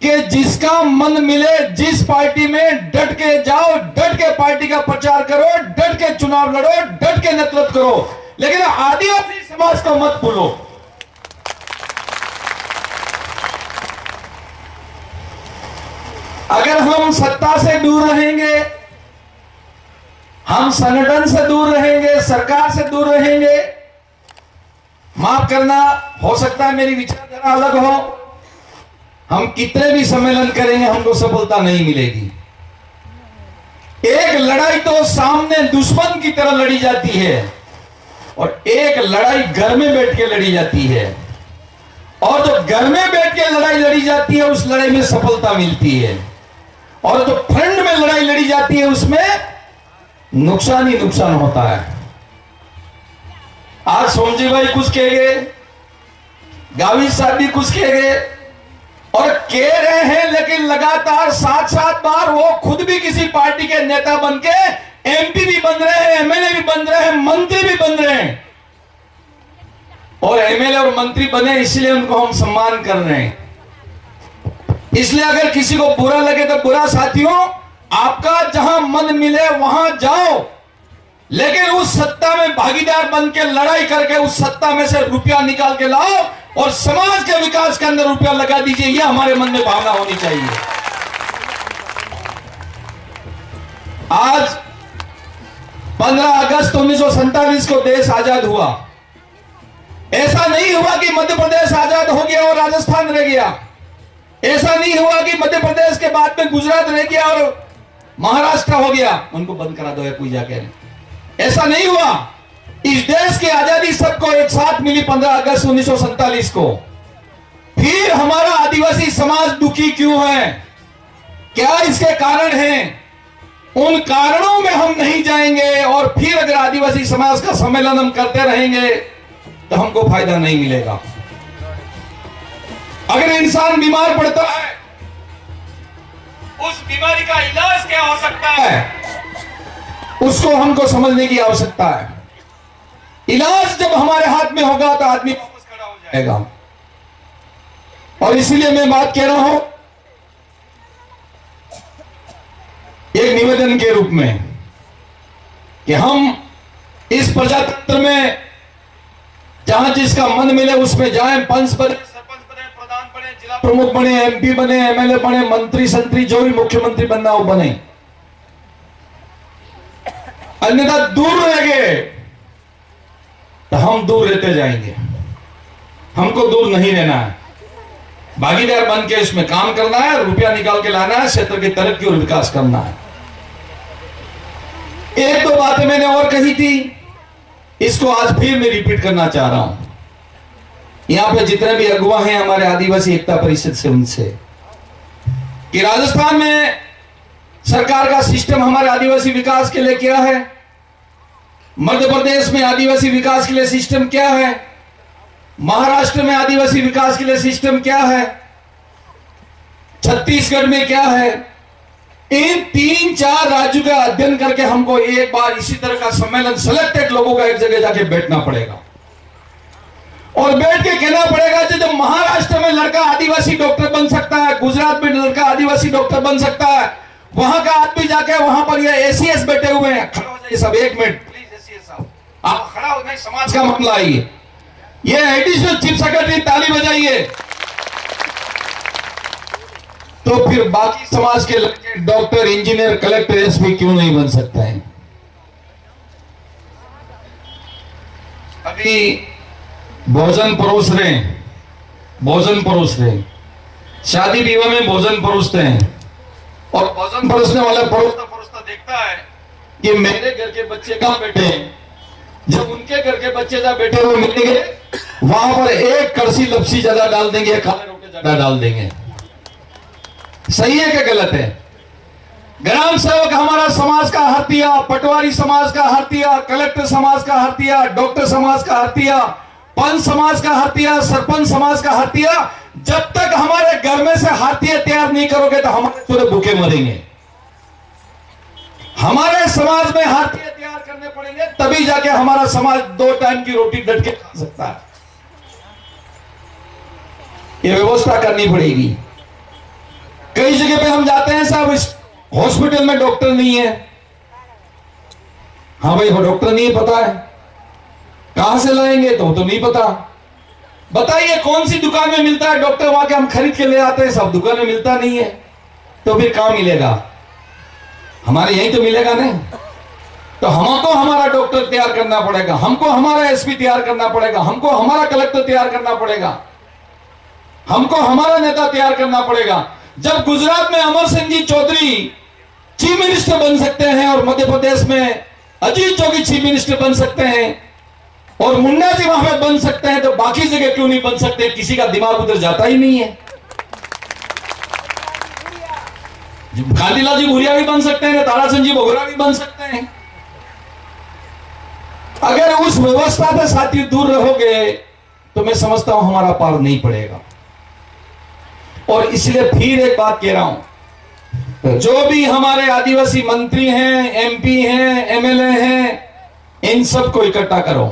कि जिसका मन मिले जिस पार्टी में डट के जाओ, डट के पार्टी का प्रचार करो, डट के चुनाव लड़ो, डट के नेतृत्व करो, लेकिन आदिवासी समाज को मत भूलो। अगर हम सत्ता से दूर रहेंगे, हम संगठन से दूर रहेंगे, सरकार से दूर रहेंगे, माफ करना, हो सकता है मेरी विचारधारा अलग हो, हम कितने भी सम्मेलन करेंगे हमको सफलता नहीं मिलेगी। एक लड़ाई तो सामने दुश्मन की तरह लड़ी जाती है और एक लड़ाई घर में बैठ के लड़ी जाती है, और जो घर में बैठ के लड़ाई लड़ी जाती है उस लड़ाई में सफलता मिलती है, और जो फ्रंट में लड़ाई लड़ी जाती है उसमें नुकसान ही नुकसान होता है। आज सोमजी भाई कुछ कह गए, गावी साहब भी कुछ कह गए और कह रहे हैं, लेकिन लगातार 7-7 बार वो खुद भी किसी पार्टी के नेता बन के एमपी भी बन रहे हैं, एमएलए भी बन रहे हैं, मंत्री भी बन रहे हैं, और एमएलए और मंत्री बने इसलिए उनको हम सम्मान कर रहे हैं। इसलिए अगर किसी को बुरा लगे तो बुरा, साथियों आपका जहां मन मिले वहां जाओ, लेकिन उस सत्ता में भागीदार बन के लड़ाई करके उस सत्ता में से रुपया निकाल के लाओ और समाज के विकास के अंदर रुपया लगा दीजिए, यह हमारे मन में भावना होनी चाहिए। आज 15 अगस्त 1947 को देश आजाद हुआ। ऐसा नहीं हुआ कि मध्य प्रदेश आजाद हो गया और राजस्थान रह गया, ऐसा नहीं हुआ कि मध्य प्रदेश के बाद में गुजरात रह गया और महाराष्ट्र हो गया, उनको बंद करा दो या कोई जाके, ऐसा नहीं हुआ। इस देश की आजादी सबको एक साथ मिली 15 अगस्त 1947 को। फिर हमारा आदिवासी समाज दुखी क्यों है, क्या इसके कारण हैं, उन कारणों में हम नहीं जाएंगे, और फिर अगर आदिवासी समाज का सम्मेलन हम करते रहेंगे तो हमको फायदा नहीं मिलेगा। अगर इंसान बीमार पड़ता है, उस बीमारी का इलाज क्या हो सकता है, उसको हमको समझने की आवश्यकता है। इलाज जब हमारे हाथ में होगा तो आदमी वापस खड़ा हो जाएगा। और इसीलिए मैं बात कह रहा हूं एक निवेदन के रूप में कि हम इस प्रजातंत्र में जहां जिसका मन मिले उसमें जाएं, पंच बने, सरपंच बने, प्रधान बने, जिला प्रमुख बने, एमपी बने, एमएलए बने, मंत्री संतरी, जो भी मुख्यमंत्री बनना हो बने, अन्यथा दूर रह गए तो हम दूर रहते जाएंगे। हमको दूर नहीं रहना है, भागीदार बन के इसमें काम करना है, रुपया निकाल के लाना है, क्षेत्र की तरक्की और विकास करना है। एक दो बातें मैंने और कही थी, इसको आज फिर मैं रिपीट करना चाह रहा हूं। यहां पे जितने भी अगुवा हैं हमारे आदिवासी एकता परिषद से, उनसे कि राजस्थान में सरकार का सिस्टम हमारे आदिवासी विकास के लिए क्या है, मध्य प्रदेश में आदिवासी विकास के लिए सिस्टम क्या है, महाराष्ट्र में आदिवासी विकास के लिए सिस्टम क्या है, छत्तीसगढ़ में क्या है, इन 3-4 राज्यों का अध्ययन करके हमको एक बार इसी तरह का सम्मेलन सेलेक्टेड लोगों का एक जगह जाके बैठना पड़ेगा और बैठ के कहना पड़ेगा कि जब महाराष्ट्र में लड़का आदिवासी डॉक्टर बन सकता है, गुजरात में लड़का आदिवासी डॉक्टर बन सकता है, वहां का आदमी जाके वहां पर ये एसीएस बैठे हुए हैं, खड़ा हो जाइए सब, 1 मिनट प्लीज, एसीएस साहब आप खड़ा हो जाइए, समाज का मामला आइए, ये एडिशनल चीफ सेक्रेटरी ताली बजाइए, तो फिर बाकी समाज के लड़के डॉक्टर, इंजीनियर, कलेक्टर, एसपी क्यों नहीं बन सकते हैं। अभी भोजन परोस रहे हैं, भोजन परोस रहे हैं, शादी विवाह में भोजन परोसते हैं, और भोजन परोसने वाला परोसता परोसता देखता है कि मेरे घर के बच्चे कहां बैठे हैं, जब उनके घर के बच्चे जहां बैठे हुए मिलेंगे वहां पर एक कड़सी लपसी ज्यादा डाल देंगे, खाने रोटे ज्यादा डाल देंगे। सही है क्या गलत है? ग्राम सेवक हमारा समाज का हरतिया, पटवारी समाज का हरतिया, कलेक्टर समाज का हरतिया, डॉक्टर समाज का हरतिया, पंच समाज का हरतिया, सरपंच समाज का हरतिया, जब तक हमारे घर में से हरतिया तैयार नहीं करोगे तो हमारे पूरे भूखे मरेंगे। हमारे समाज में हरतिया तैयार करने पड़ेंगे, तभी जाके हमारा समाज 2 टाइम की रोटी डट के खा सकता है। यह व्यवस्था करनी पड़ेगी। हम जाते हैं साहब इस हॉस्पिटल में डॉक्टर नहीं है। हाँ भाई, वो डॉक्टर नहीं है, पता है, कहां से लाएंगे तो नहीं पता। बताइए कौन सी दुकान में मिलता है डॉक्टर, वहां के हम खरीद के ले आते हैं, सब दुकान में मिलता नहीं है, तो फिर कहां मिलेगा? हमारे यहीं तो मिलेगा नहीं। तो हमको हमारा डॉक्टर तैयार करना पड़ेगा, हमको हमारा एसपी तैयार करना पड़ेगा, हमको हमारा कलेक्टर तैयार करना पड़ेगा, हमको हमारा नेता तैयार करना पड़ेगा। जब गुजरात में अमर सिंह जी चौधरी चीफ मिनिस्टर बन सकते हैं और मध्य प्रदेश में अजीत जोगी चीफ मिनिस्टर बन सकते हैं और मुन्ना जी वहां पे बन सकते हैं, तो बाकी जगह क्यों नहीं बन सकते? किसी का दिमाग उधर जाता ही नहीं है। कांतिलाल जी भूरिया भी बन सकते हैं, ताराचंद जी बोगरा भी बन सकते हैं। अगर उस व्यवस्था से साथी दूर रहोगे तो मैं समझता हूं हमारा पार नहीं पड़ेगा। और इसलिए फिर एक बात कह रहा हूं, जो भी हमारे आदिवासी मंत्री हैं, एमपी हैं, एमएलए हैं, इन सबको इकट्ठा करो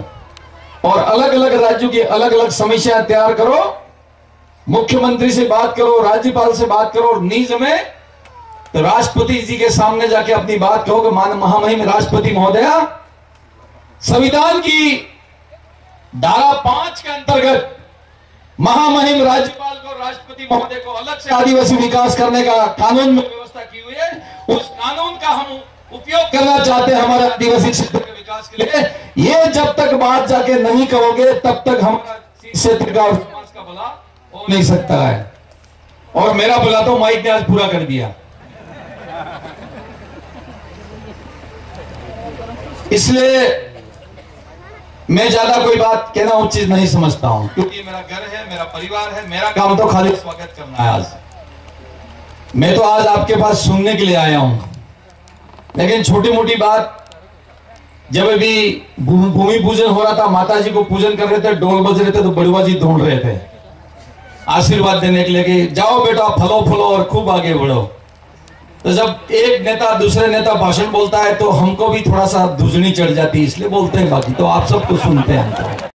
और अलग अलग राज्यों की अलग अलग समस्याएं तैयार करो, मुख्यमंत्री से बात करो, राज्यपाल से बात करो, और नीज में तो राष्ट्रपति जी के सामने जाके अपनी बात कहो कि मान महामहिम राष्ट्रपति महोदया, संविधान की धारा 5 के अंतर्गत महामहिम राज्यपाल को, राष्ट्रपति महोदय को अलग से आदिवासी विकास करने का कानून में व्यवस्था की हुई है, उस कानून का हम उपयोग करना चाहते हैं हमारे आदिवासी क्षेत्र के विकास के लिए। ये जब तक बात जाके नहीं करोगे तब तक हमारा क्षेत्र का और समाज का भला हो नहीं सकता है। और मेरा भला तो माइक ने आज पूरा कर दिया। इसलिए मैं ज्यादा कोई बात कहना उचित नहीं समझता हूं, क्योंकि मेरा घर है, मेरा परिवार है, मेरा काम तो खाली स्वागत करना है। आज मैं तो आज आपके पास सुनने के लिए आया हूं, लेकिन छोटी मोटी बात, जब भी भूमि पूजन हो रहा था, माता जी को पूजन कर रहे थे, ढोल बज रहे थे, तो बड़ुआ जी ढूंढ रहे थे आशीर्वाद देने के लिए कि जाओ बेटा, फलो फलो और खूब आगे बढ़ो। तो जब एक नेता दूसरे नेता भाषण बोलता है तो हमको भी थोड़ा सा धुजनी चढ़ जाती है, इसलिए बोलते हैं, बाकी तो आप सबको सुनते हैं।